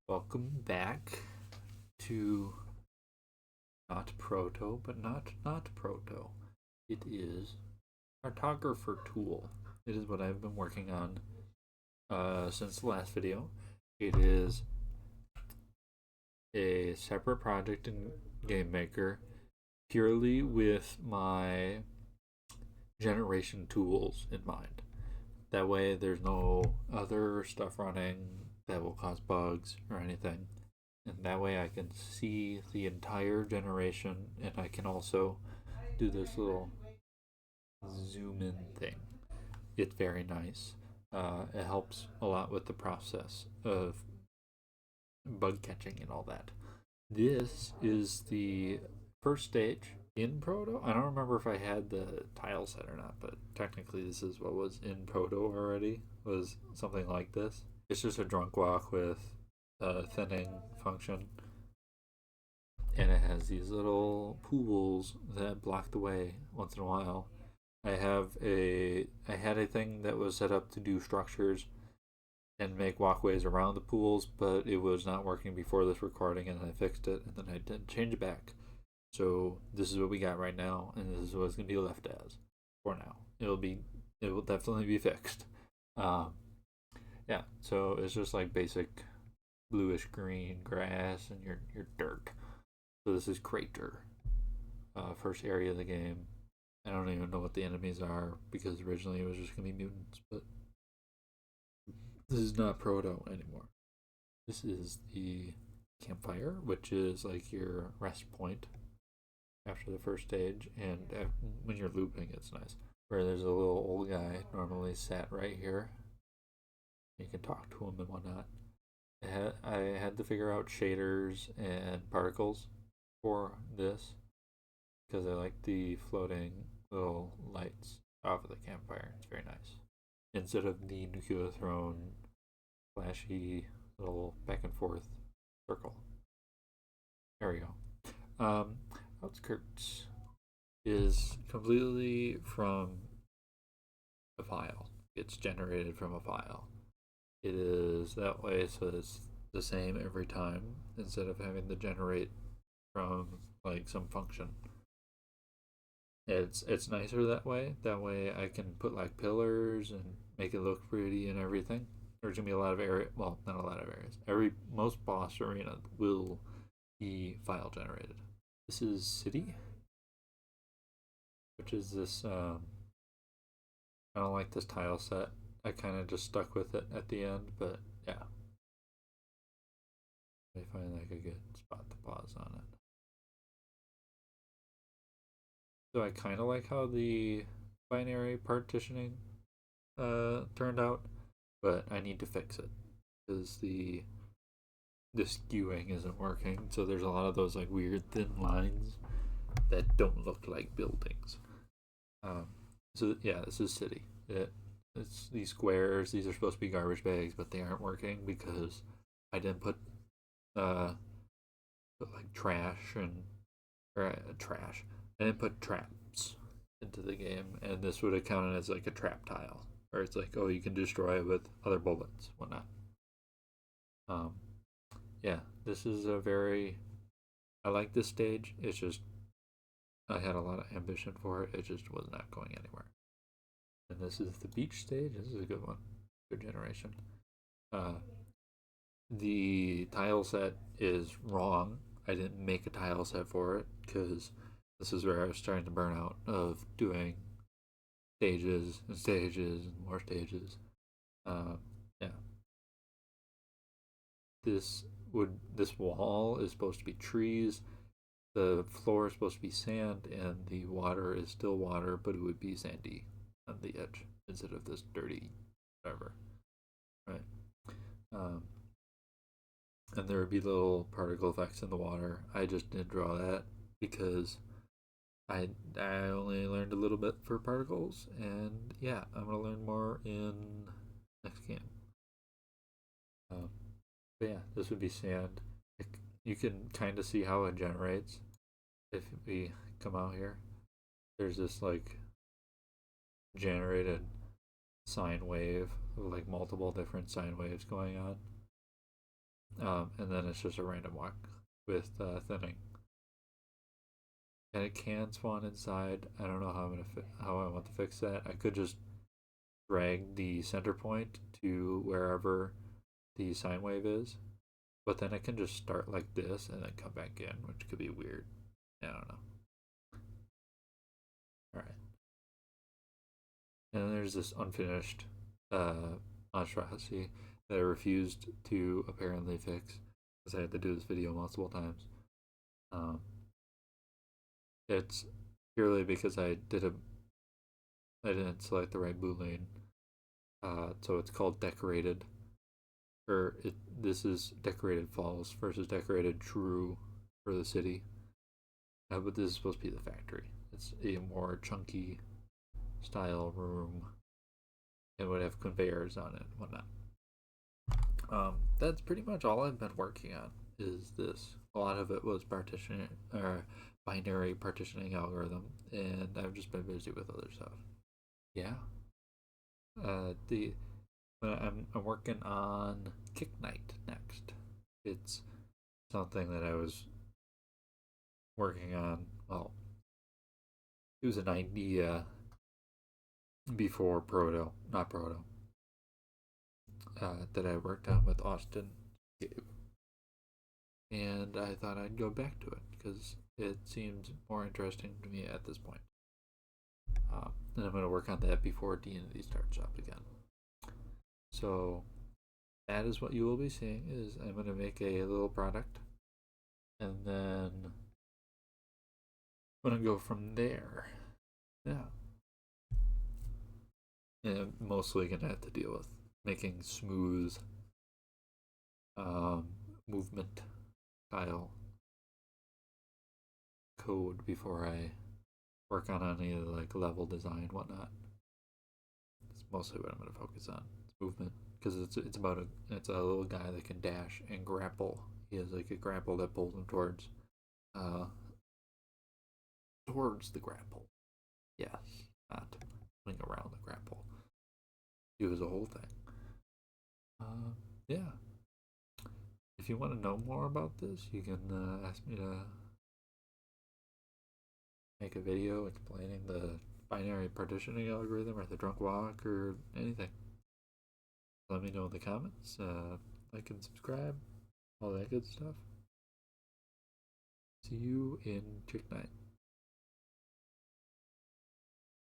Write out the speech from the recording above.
Welcome back to not Proto, but not Proto. It is Cartographer Tool. It is what I've been working on since the last video. It is a separate project in GameMaker purely with my generation tools in mind. That way there's no other stuff running that will cause bugs or anything. And that way I can see the entire generation, and I can also do this little zoom in thing. It's very nice. It helps a lot with the process of bug catching and all that. This is the first stage in Proto. I don't remember if I had the tile set or not, but technically this is what was in Proto already, was something like this. It's just a drunk walk with a thinning function, and it has these little pools that block the way once in a while. I had a thing that was set up to do structures and make walkways around the pools, but it was not working before this recording, and I fixed it, and then I did change it back. So this is what we got right now, and this is what it's gonna be left as for now. It will definitely be fixed. Um, yeah, so it's just like basic bluish green grass and your dirt. So this is Crater, first area of the game. I don't even know what the enemies are because originally it was just gonna be mutants, but this is not Proto anymore. This is the campfire, which is like your rest point after the first stage, and when you're looping, it's nice. Where there's a little old guy normally sat right here. You can talk to him and whatnot. I had to figure out shaders and particles for this because I like the floating little lights off of the campfire. It's very nice. Instead of the nuclear throne flashy little back and forth circle. There we go. Outskirts is completely from a file. It's generated from a file. It is that way, so it's the same every time instead of having to generate from like some function. It's nicer that way. That way I can put like pillars and make it look pretty and everything. There's gonna be a lot of area. Well, not a lot of areas. Most boss arena will be file generated. This is city, which is this. I don't like this tile set. I kind of just stuck with it at the end, but yeah, I find like a good spot to pause on it. So I kind of like how the binary partitioning turned out, but I need to fix it because the skewing isn't working. So there's a lot of those like weird thin lines that don't look like buildings. So yeah, this is city. It's these squares. These are supposed to be garbage bags, but they aren't working because I didn't uh put like trash and or trash. I didn't put traps into the game, and this would have counted as like a trap tile, or it's like, oh, you can destroy it with other bullets, whatnot. Um, yeah, this is a very. I like this stage. It's just I had a lot of ambition for it. It just was not going anywhere. And this is the beach stage. This is a good one. Good generation. Uh, the tile set is wrong. I didn't make a tile set for it because this is where I was starting to burn out of doing stages and stages and more stages. Yeah, this wall is supposed to be trees. The floor is supposed to be sand, and the water is still water, but it would be sandy on the edge instead of this dirty whatever. Right. Um, and there would be little particle effects in the water. I just didn't draw that because I only learned a little bit for particles, and yeah, I'm gonna learn more in next game. Um, but yeah, this would be sand. You can kind of see how it generates if we come out here. There's this like generated sine wave, like multiple different sine waves going on. And then it's just a random walk with thinning. And it can spawn inside. I don't know how how I want to fix that. I could just drag the center point to wherever the sine wave is, but then it can just start like this and then come back in, which could be weird. I don't know. All right. And then there's this unfinished monstrosity that I refused to apparently fix because I had to do this video multiple times. Um, it's purely because I didn't select the right boolean. So it's called decorated, or this is decorated false versus decorated true for the city. But this is supposed to be the factory. It's a more chunky style room. It would have conveyors on it and whatnot. That's pretty much all I've been working on. Is this? A lot of it was partitioning or binary partitioning algorithm, and I've just been busy with other stuff. Yeah. The I'm working on Kick Night next. It's something that I was working on. Well, it was an idea before Proto, not Proto, that I worked on with Austin Gabe. And I thought I'd go back to it because it seems more interesting to me at this point. And I'm going to work on that before D&D starts up again. So that is what you will be seeing. Is I'm going to make a little product, and then I'm going to go from there. Yeah. And I'm mostly going to have to deal with making smooth movement style code before I work on any like level design whatnot. It's mostly what I'm going to focus on. It's movement because it's about it's a little guy that can dash and grapple. He has like a grapple that pulls him towards the grapple. Yes, not going around the grapple. It was a whole thing. Yeah. If you want to know more about this, you can ask me to make a video explaining the binary partitioning algorithm or the drunk walk or anything. Let me know in the comments. Like and subscribe, all that good stuff. See you in Chick Night.